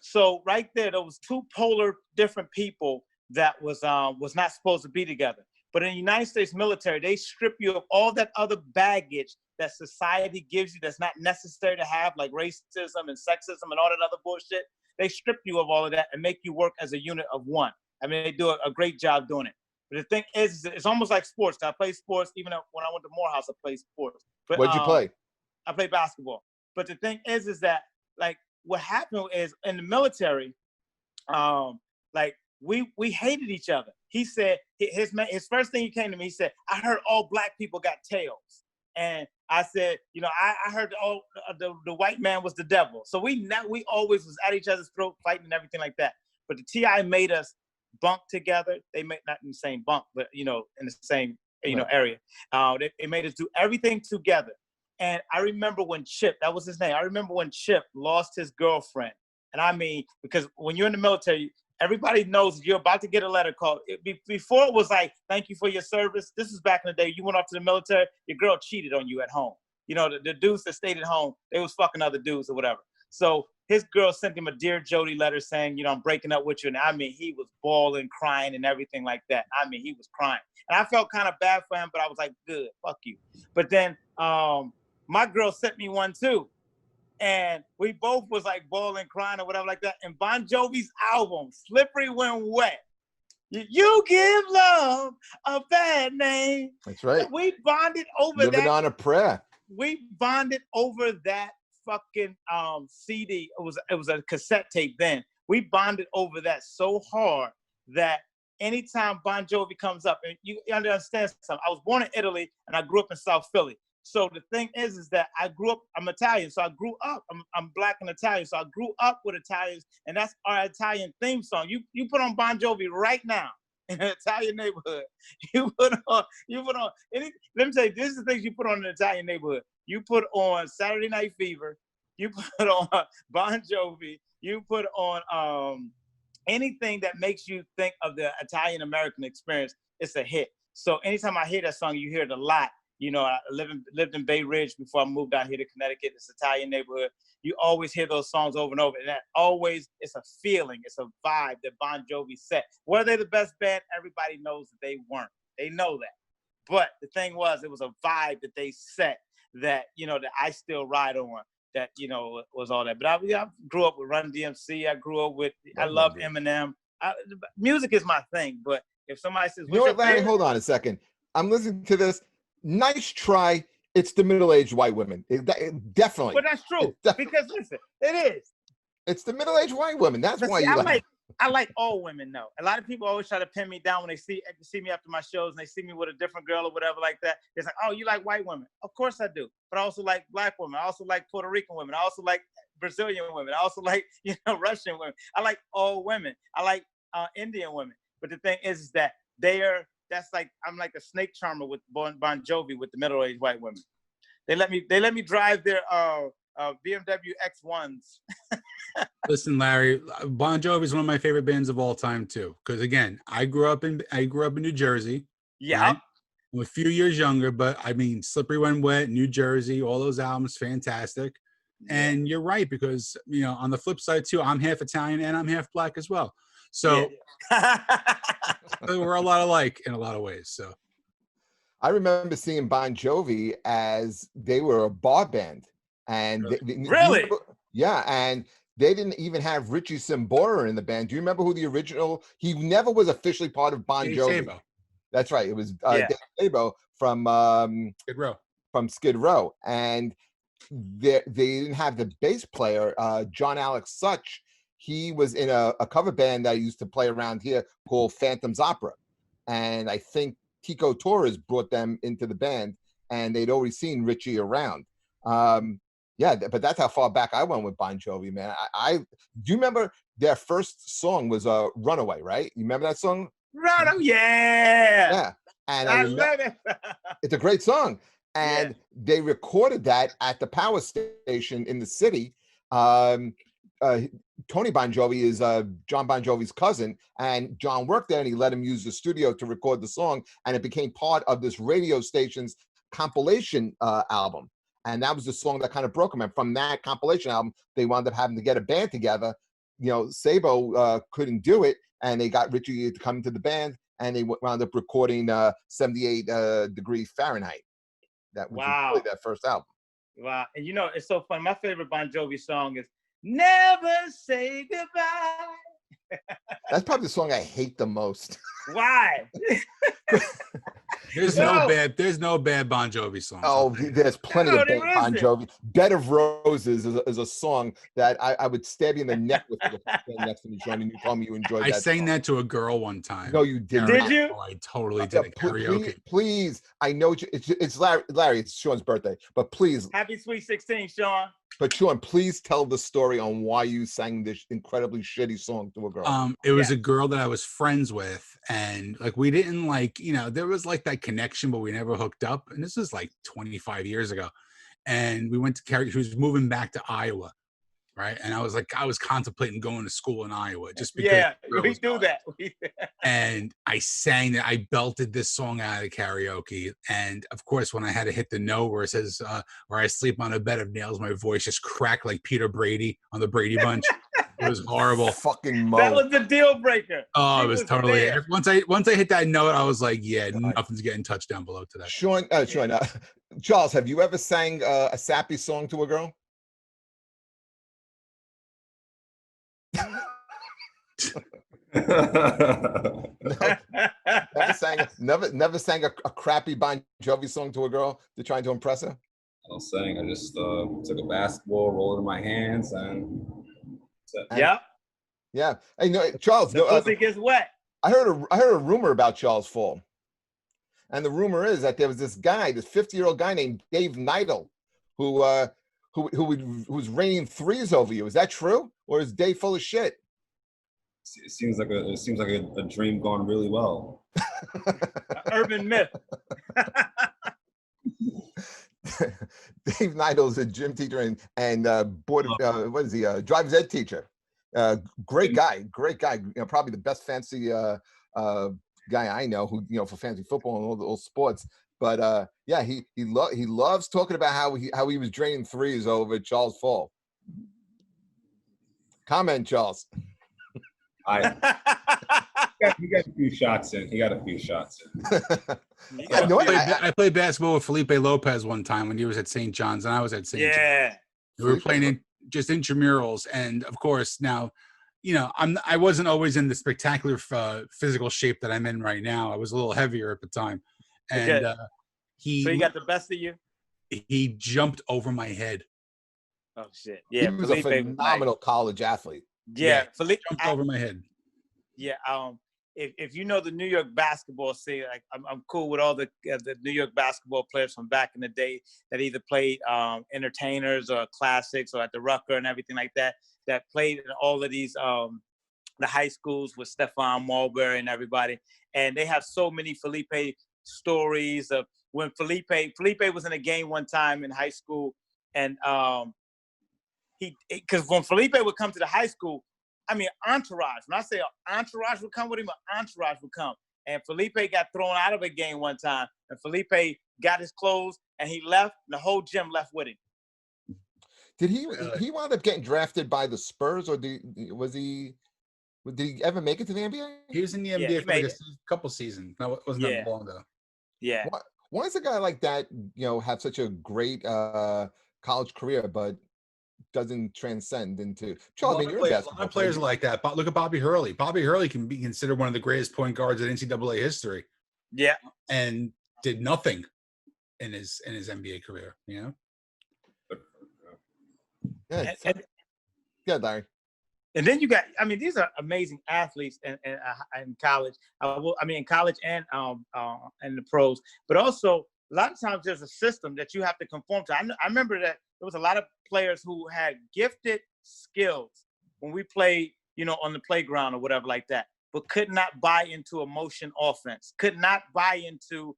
So right there was two polar different people that was not supposed to be together. But in the United States military, they strip you of all that other baggage that society gives you that's not necessary to have, like racism and sexism and all that other bullshit. They strip you of all of that and make you work as a unit of one. I mean, they do a great job doing it. But the thing is, it's almost like sports. I play sports. Even when I went to Morehouse, I played sports. But what'd you play? I played basketball. But the thing is that, like, what happened is in the military, like we hated each other. He said his first thing he came to me, he said, "I heard all black people got tails," and I said, I heard the white man was the devil. So we always was at each other's throat, fighting and everything like that. But the TI made us bunk together. They made not in the same bunk, but in the same area. They made us do everything together. And I remember when Chip, that was his name. I remember when Chip lost his girlfriend. And I mean, because when you're in the military, everybody knows you're about to get a letter called. Before it was like, "Thank you for your service." This is back in the day. You went off to the military, your girl cheated on you at home. The dudes that stayed at home, they was fucking other dudes or whatever. So his girl sent him a Dear Jody letter saying, "I'm breaking up with you." And I mean, he was bawling, crying, and everything like that. I mean, he was crying. And I felt kind of bad for him, but I was like, good, fuck you. But then, my girl sent me one too. And we both was like bawling, crying or whatever like that. And Bon Jovi's album, Slippery When Wet, you give love a bad name. That's right. We bonded over that. Living on a prayer. We bonded over that fucking CD. It was a cassette tape then. We bonded over that so hard that anytime Bon Jovi comes up, and you understand something, I was born in Italy and I grew up in South Philly. So the thing is that I'm Italian, so I grew up, I'm black and Italian, so I grew up with Italians, and that's our Italian theme song. You put on Bon Jovi right now in an Italian neighborhood. You put on, let me tell you, this is the things you put on in an Italian neighborhood. You put on Saturday Night Fever, you put on Bon Jovi, you put on anything that makes you think of the Italian-American experience, it's a hit. So anytime I hear that song, you hear it a lot. I lived in Bay Ridge before I moved out here to Connecticut. It's an Italian neighborhood. You always hear those songs over and over. And that always, it's a feeling, it's a vibe that Bon Jovi set. Were they the best band? Everybody knows that they weren't. They know that. But the thing was, it was a vibe that they set that, that I still ride on, that, was all that. But I grew up with Run DMC. I grew up with, I love Eminem. Music is my thing. But if somebody says, Larry, hold on a second. I'm listening to this. Nice try. It's the middle-aged white women. Definitely. But that's true. Because listen, it is. It's the middle-aged white women. That's why you like. I like all women, though. A lot of people always try to pin me down when they see me after my shows and they see me with a different girl or whatever like that. It's like, "Oh, you like white women?" Of course I do. But I also like black women. I also like Puerto Rican women. I also like Brazilian women. I also like, Russian women. I like all women. I like Indian women. But the thing is that I'm like a snake charmer with Bon Jovi with the middle-aged white women. They let me drive their BMW X1s. Listen, Larry, Bon Jovi is one of my favorite bands of all time too. Because again, I grew up in New Jersey. Yeah. Right? I'm a few years younger, but I mean, Slippery When Wet, New Jersey, all those albums, fantastic. Yeah. And you're right, because on the flip side too, I'm half Italian and I'm half black as well. So we're a lot alike in a lot of ways. So I remember seeing Bon Jovi as they were a bar band. And Really? Yeah, and they didn't even have Richie Sambora in the band. Do you remember who the original? He never was officially part of Bon Dave Jovi. Sabo. That's right. It was Yeah. Dave Sabo from Skid Row. Skid Row, and they didn't have the bass player, John Alex Such. He was in a cover band that used to play around here called Phantom's Opera, and I think Tico Torres brought them into the band, and they'd already seen Richie around. Yeah, but that's how far back I went with Bon Jovi, man. I do you remember their first song was "Runaway," right? You remember that song? Runaway, yeah. Yeah, and I love it. it's a great song, and Yeah. they recorded that at the power station in the city. Tony Bon Jovi is John Bon Jovi's cousin, and John worked there, and he let him use the studio to record the song, and it became part of this radio station's compilation album. And that was the song that kind of broke them. And from that compilation album, they wound up having to get a band together. You know, Sabo couldn't do it, and they got Richie to come into the band, and they wound up recording 78 Degree Fahrenheit. That was really their first album. Wow. And you know, it's so fun. My favorite Bon Jovi song is Never Say Goodbye. That's probably the song I hate the most. Why? There's no bad Bon Jovi songs. Oh, there's plenty of bad Bon Jovi. Bed of Roses is a song that I would stab you in the neck with if you next to me, Sean, and you told me you enjoyed that. I sang that to a girl one time. No, you didn't. Did you? Oh, I totally did it. Karaoke. Please, I know it's Larry. It's Sean's birthday, but please. Happy Sweet 16, Sean. But Sean, please tell the story on why you sang this incredibly shitty song to a girl. It was a girl that I was friends with, and like we didn't there was like that connection, but we never hooked up. And this was like 25 years ago. And we went to Cary. She was moving back to Iowa, right? And I was contemplating going to school in Iowa just because. Yeah, we do that. And I sang that. I belted this song out of karaoke, and of course, when I had to hit the note where it says "where I sleep on a bed of nails," my voice just cracked like Peter Brady on the Brady Bunch. It was horrible. Fucking Mo. That was the deal breaker. Oh, it was totally. Once I hit that note, I was like, yeah, nothing's getting touched down below today. Sean, Charles, have you ever sang a sappy song to a girl? Never sang a crappy Bon Jovi song to a girl to try to impress her. I don't sing. I just took a basketball, rolled it in my hands, and yeah. Yeah. Hey, no, Charles. The pussy gets wet. I heard a rumor about Charles Fall, and the rumor is that there was this guy, this 50-year-old guy named Dave Neidl, who was raining threes over you. Is that true, or is Dave full of shit? It seems like a dream gone really well. Urban myth. Dave Neidl is a gym teacher and board what is he? Driver's ed teacher. Great guy. You know, probably the best fancy guy I know. Who for fantasy football and all sports. But yeah, he loves talking about how he was draining threes over Charles Fall. Comment, Charles. He got a few shots in. I played basketball with Felipe Lopez one time when he was at St. John's and I was at St. John's. We were playing just intramurals, and of course now, I wasn't always in the spectacular physical shape that I'm in right now. I was a little heavier at the time, and so he got the best of you. He jumped over my head. Oh shit! Yeah, he was Felipe a phenomenal college athlete. Yeah, Felipe jumped over my head. Yeah, if you know the New York basketball scene, like I'm cool with all the New York basketball players from back in the day that either played entertainers or classics or at the Rucker and everything like that. That played in all of these the high schools with Stephon Marbury and everybody, and they have so many Felipe stories of when Felipe was in a game one time in high school, and because when Felipe would come to the high school, I mean, entourage. When I say entourage would come with him, entourage would come. And Felipe got thrown out of a game one time, and Felipe got his clothes, and he left, and the whole gym left with him. Did he wound up getting drafted by the Spurs, or did he ever make it to the NBA? He was in the NBA for like a couple seasons. No, it wasn't that long though. Yeah. Why does a guy like that, have such a great college career, but doesn't transcend into. A Charles, I lot mean, of you're a players, basketball player. are like that. But look at Bobby Hurley. Bobby Hurley can be considered one of the greatest point guards in NCAA history. Yeah. And did nothing in his NBA career. You know. Yeah, Larry. And then you got, I mean, these are amazing athletes in college. In college and the pros. But also, a lot of times there's a system that you have to conform to. I remember that there was a lot of players who had gifted skills when we played, on the playground or whatever like that, but could not buy into a motion offense, could not buy into,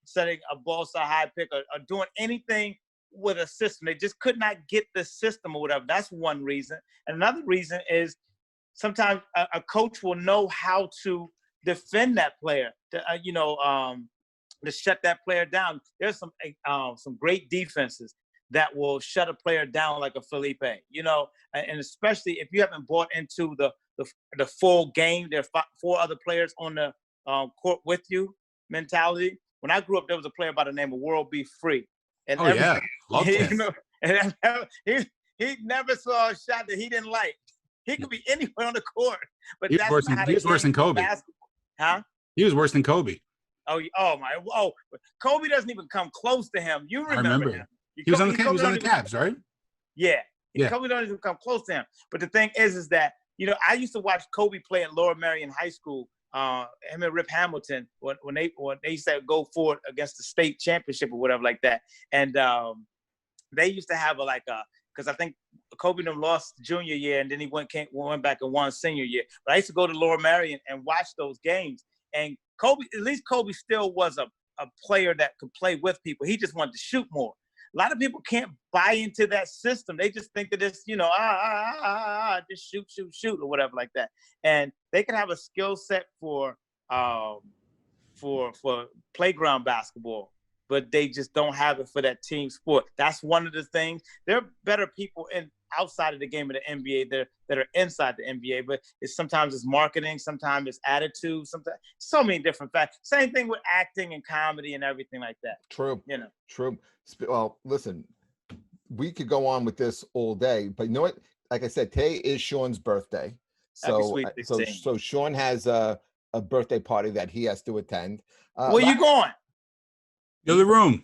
setting a ball side high pick or doing anything with a system. They just could not get the system or whatever. That's one reason. And another reason is sometimes a coach will know how to defend that player, to shut that player down. There's some great defenses that will shut a player down like a Felipe, and especially if you haven't bought into the full game, there are 4 other players on the court with you mentality. When I grew up, there was a player by the name of World Be Free. And love him. He never saw a shot that he didn't like. He could be anywhere on the court, but he was worse than Kobe. Basketball. Huh? He was worse than Kobe. Oh, Kobe doesn't even come close to him. You remember him? He was on the Cavs, right? Yeah. Kobe don't even come close to him. But the thing is that I used to watch Kobe play at Lower Merion High School. Him and Rip Hamilton when they used to go forward against the state championship or whatever like that, and they used to have because I think Kobe them lost junior year and then he went back and won senior year. But I used to go to Lower Merion and watch those games, and Kobe still was a player that could play with people. He just wanted to shoot more. A lot of people can't buy into that system. They just think that it's, just shoot or whatever like that. And they can have a skill set for playground basketball, but they just don't have it for that team sport. That's one of the things. There are better people outside of the game of the NBA that are inside the NBA, but sometimes it's marketing, sometimes it's attitude, sometimes so many different factors. Same thing with acting and comedy and everything like that. True. True. Well, listen, we could go on with this all day, but you know what? Like I said, today is Sean's birthday. So Sean has a birthday party that he has to attend. Where you going? The other room.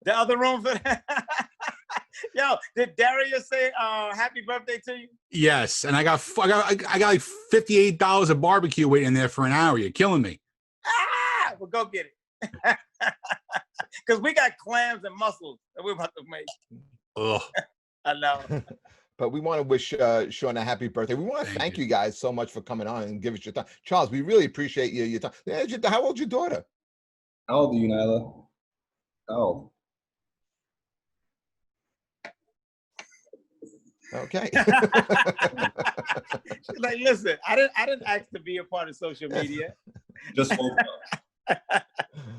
The other room for that? Yo, did Darius say happy birthday to you? Yes, and I got like $58 of barbecue waiting there for an hour. You're killing me. Well, go get it. Because we got clams and mussels that we're about to make. Ugh. I know. But we want to wish Sean a happy birthday. We want to thank you guys so much for coming on and give us your time. Charles, we really appreciate your time. How old's your daughter? How old are you, Nyla? How old? Okay. Like, listen, I didn't ask to be a part of social media. Just woke up.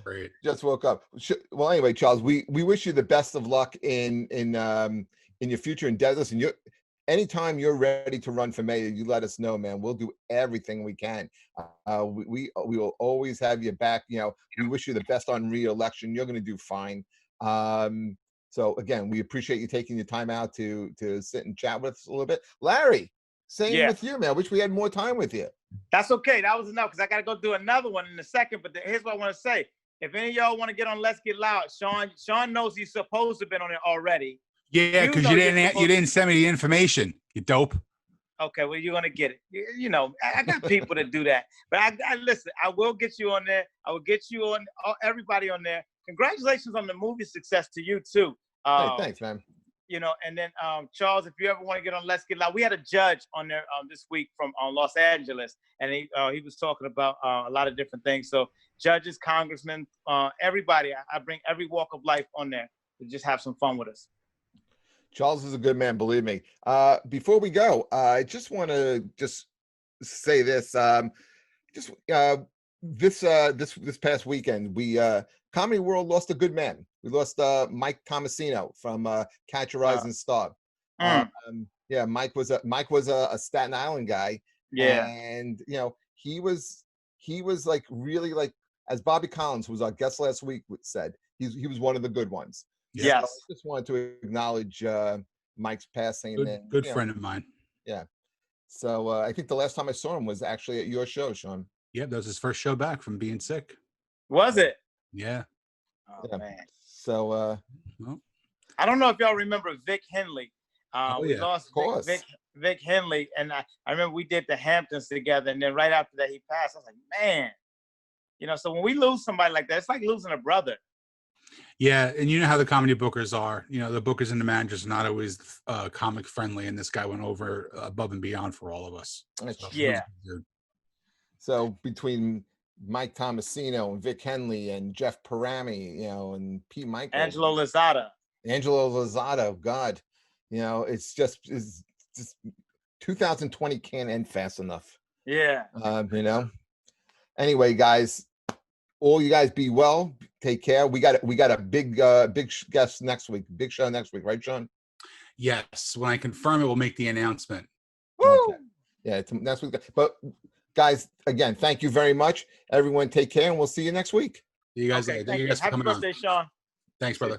Great. Just woke up. Well, anyway, Charles, we wish you the best of luck in your future endeavors. And anytime you're ready to run for mayor, you let us know, man. We'll do everything we can. We will always have your back. We wish you the best on re-election. You're going to do fine. So again, we appreciate you taking your time out to sit and chat with us a little bit. Larry, same with you, man. I wish we had more time with you. That's okay. That was enough because I got to go do another one in a second. But here's what I want to say. If any of y'all want to get on Let's Get Loud, Sean knows he's supposed to have been on it already. Yeah, because you didn't send me the information. You dope. Okay, well, you're gonna get it. I got people that do that. But I listen. I will get you on there. I will get you on everybody on there. Congratulations on the movie success to you too. Hey, thanks, man. And then Charles, if you ever want to get on Let's Get Loud, we had a judge on there this week from Los Angeles, and he was talking about a lot of different things. So judges, congressmen, everybody, I bring every walk of life on there to just have some fun with us. Charles is a good man, believe me. Before we go, I just want to say this. This past weekend, Comedy World lost a good man. We lost Mike Tomasino from Catch a Rising Star. Mike was a Staten Island guy. Yeah, and he was like really like, as Bobby Collins, who was our guest last week, said, he was one of the good ones. Yes. I just wanted to acknowledge Mike's passing. Good, and good friend of mine. Yeah. So I think the last time I saw him was actually at your show, Sean. Yeah, that was his first show back from being sick. Was it? Yeah. Oh, Yeah. man. So Well, I don't know if y'all remember Vic Henley. We yeah, lost of course. Vic Henley, and I remember we did the Hamptons together, and then right after that he passed. I was like, man, so when we lose somebody like that, it's like losing a brother. yeah, and you know how the comedy bookers are. The bookers and the managers are not always comic friendly, and this guy went over above and beyond for all of us. So, Yeah. So between Mike Tomasino and Vic Henley and Jeff Parami, and Pete Michael, Angelo Lozado, God, it's just 2020 can't end fast enough. Yeah. Anyway, guys, all you guys be well. Take care. We got a big guest next week. Big show next week, right, Sean? Yes. When I confirm it, we'll make the announcement. Woo! Okay. Yeah, it's next week. But guys, again, thank you very much. Everyone, take care, and we'll see you next week. You guys, Okay, thank you guys for Happy coming on. birthday, Sean. Thanks, brother.